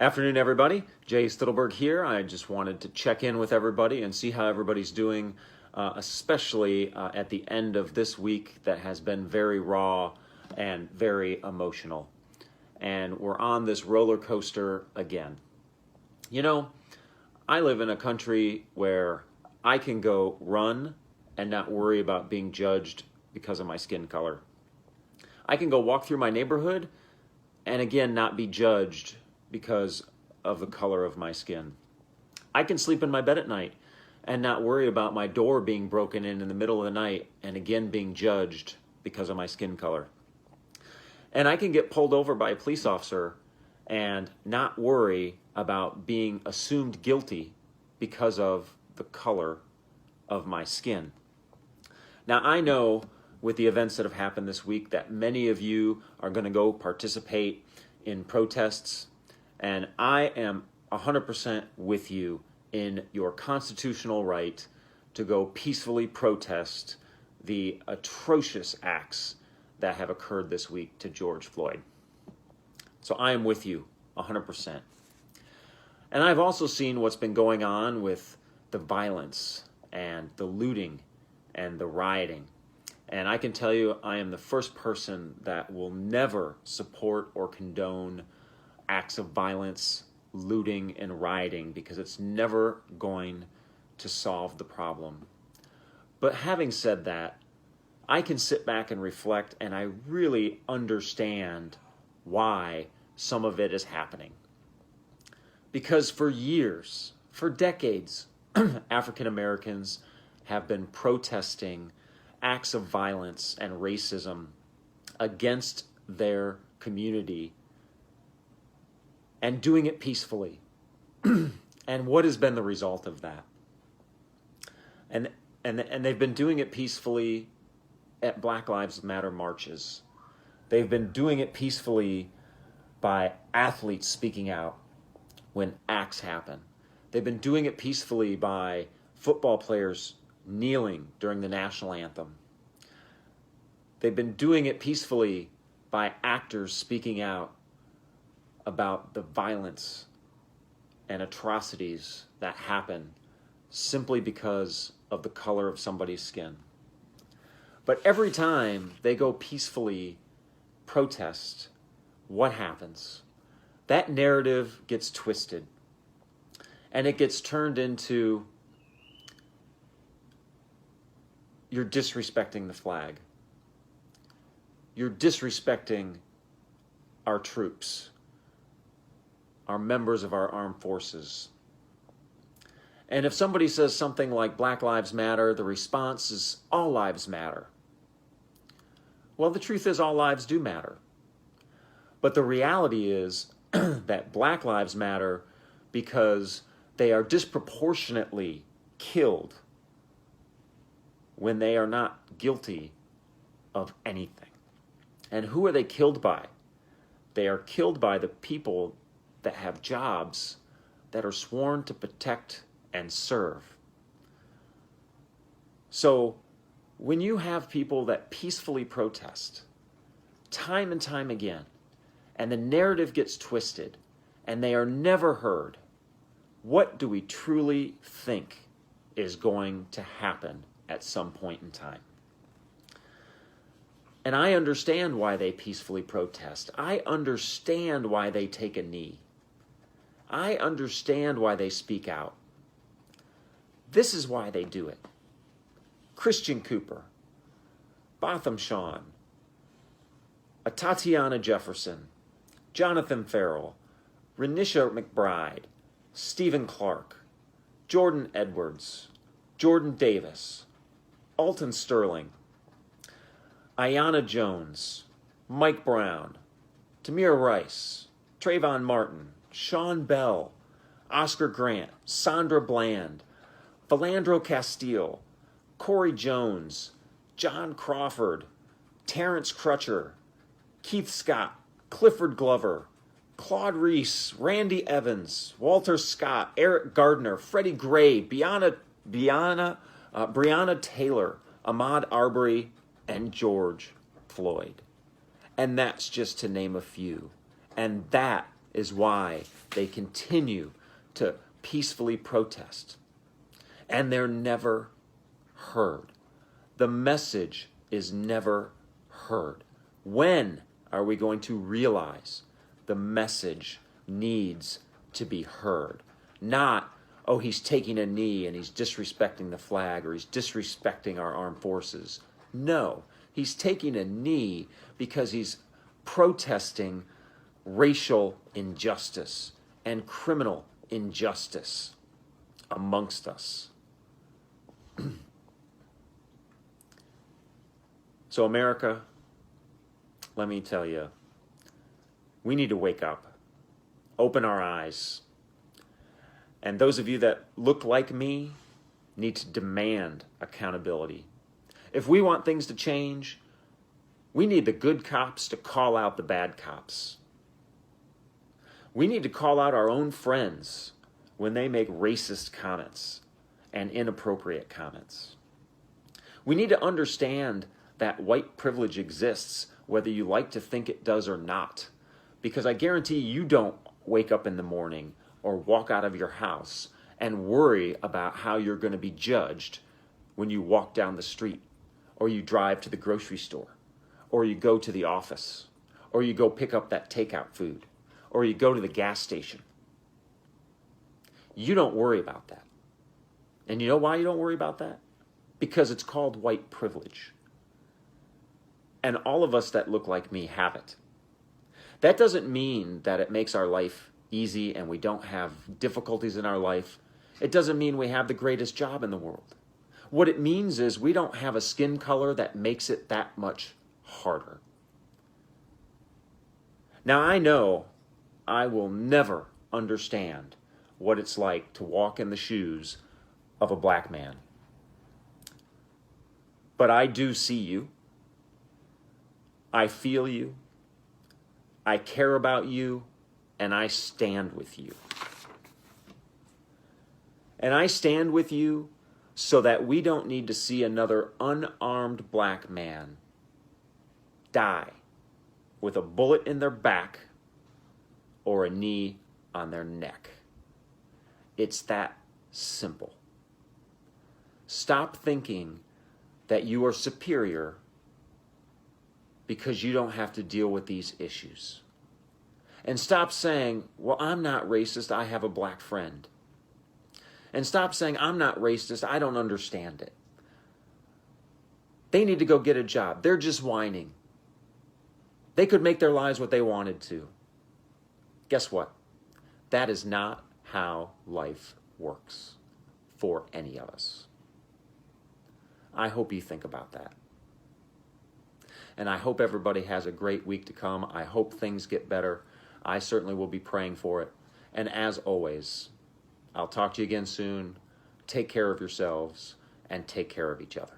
Afternoon, everybody. Jay Stittelberg here. I just wanted to check in with everybody and see how everybody's doing, especially at the end of this week that has been very raw and very emotional. And we're on this roller coaster again. You know, I live in a country where I can go run and not worry about being judged because of my skin color. I can go walk through my neighborhood and again not be judged because of the color of my skin. I can sleep in my bed at night and not worry about my door being broken in the middle of the night and again being judged because of my skin color. And I can get pulled over by a police officer and not worry about being assumed guilty because of the color of my skin. Now, I know with the events that have happened this week that many of you are going to go participate in protests. And I am 100% with you in your constitutional right to go peacefully protest the atrocious acts that have occurred this week to George Floyd. So I am with you 100%. And I've also seen what's been going on with the violence and the looting and the rioting. And I can tell you, I am the first person that will never support or condone acts of violence, looting, and rioting because it's never going to solve the problem. But having said that, I can sit back and reflect, and I really understand why some of it is happening. Because for years, for decades, African Americans have been protesting acts of violence and racism against their community and doing it peacefully. And what has been the result of that? And they've been doing it peacefully at Black Lives Matter marches. They've been doing it peacefully by athletes speaking out when acts happen. They've been doing it peacefully by football players kneeling during the national anthem. They've been doing it peacefully by actors speaking out about the violence and atrocities that happen simply because of the color of somebody's skin. But every time they go peacefully protest, what happens? That narrative gets twisted and it gets turned into you're disrespecting the flag. You're disrespecting our troops, our members of our armed forces. And if somebody says something like Black Lives Matter, the response is all lives matter. Well, the truth is all lives do matter. But the reality is that Black Lives Matter because they are disproportionately killed when they are not guilty of anything. And who are they killed by? They are killed by the people that have jobs that are sworn to protect and serve. So when you have people that peacefully protest time and time again, and the narrative gets twisted, and they are never heard, what do we truly think is going to happen at some point in time? And I understand why they peacefully protest. I understand why they take a knee. I understand why they speak out. This is why they do it. Christian Cooper, Botham Jean, Tatiana Jefferson, Jonathan Farrell, Renisha McBride, Stephen Clark, Jordan Edwards, Jordan Davis, Alton Sterling, Aiyana Jones, Mike Brown, Tamir Rice, Trayvon Martin, Sean Bell, Oscar Grant, Sandra Bland, Philandro Castile, Corey Jones, John Crawford, Terrence Crutcher, Keith Scott, Clifford Glover, Claude Reese, Randy Evans, Walter Scott, Eric Gardner, Freddie Gray, Breonna Taylor, Ahmaud Arbery, and George Floyd. And that's just to name a few. And that is why they continue to peacefully protest. And they're never heard. The message is never heard. When are we going to realize the message needs to be heard? Not, oh, he's taking a knee and he's disrespecting the flag or he's disrespecting our armed forces. No, he's taking a knee because he's protesting racial injustice and criminal injustice amongst us. So America, let me tell you, we need to wake up, open our eyes. And those of you that look like me need to demand accountability. If we want things to change, we need the good cops to call out the bad cops. We need to call out our own friends when they make racist comments and inappropriate comments. We need to understand that white privilege exists, whether you like to think it does or not. Because I guarantee you don't wake up in the morning or walk out of your house and worry about how you're going to be judged when you walk down the street, or you drive to the grocery store, or you go to the office, or you go pick up that takeout food, or you go to the gas station. You don't worry about that. And you know why you don't worry about that? Because it's called white privilege. And all of us that look like me have it. That doesn't mean that it makes our life easy and we don't have difficulties in our life. It doesn't mean we have the greatest job in the world. What it means is we don't have a skin color that makes it that much harder. Now, I know I will never understand what it's like to walk in the shoes of a black man. But I do see you. I feel you. I care about you, and I stand with you. And I stand with you so that we don't need to see another unarmed black man die with a bullet in their back or a knee on their neck. It's that simple. Stop thinking that you are superior because you don't have to deal with these issues. And stop saying, well, I'm not racist, I have a black friend. And stop saying, I'm not racist, I don't understand it. They need to go get a job. They're just whining. They could make their lives what they wanted to. Guess what? That is not how life works for any of us. I hope you think about that. And I hope everybody has a great week to come. I hope things get better. I certainly will be praying for it. And as always, I'll talk to you again soon. Take care of yourselves and take care of each other.